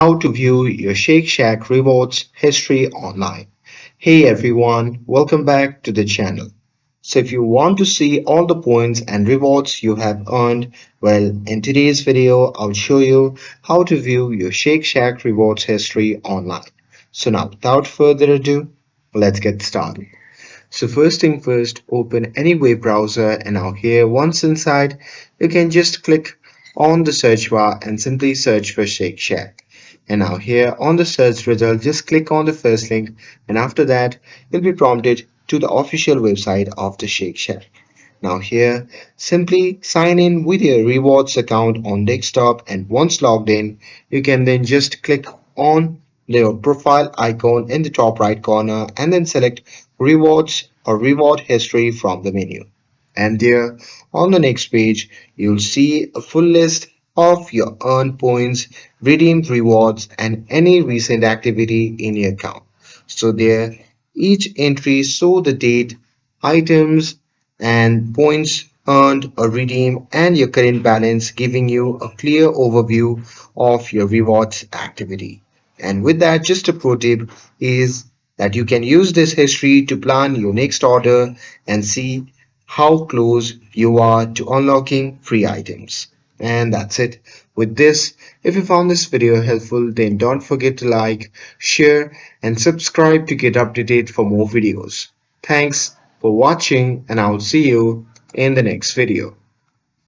How to view your Shake Shack rewards history online. Hey everyone, welcome back to the channel. So if you want to see all the points and rewards you have earned, well, in today's video, I'll show you how to view your Shake Shack rewards history online. So now, without further ado, let's get started. So first thing first, open any web browser and now here once inside, you can just click on the search bar and simply search for Shake Shack. And now here on the search result, just click on the first link and after that, you'll be prompted to the official website of the Shake Shack. Now here, simply sign in with your rewards account on desktop and once logged in, you can then just click on your profile icon in the top right corner and then select rewards or reward history from the menu. And there on the next page, you'll see a full list of your earned points, redeemed rewards, and any recent activity in your account. So there, each entry show the date, items, and points earned or redeemed, and your current balance, giving you a clear overview of your rewards activity. And with that, just a pro tip is that you can use this history to plan your next order and see how close you are to unlocking free items. And that's it. With this, if you found this video helpful, then don't forget to like, share, and subscribe to get updated for more videos. Thanks for watching, and I'll see you in the next video.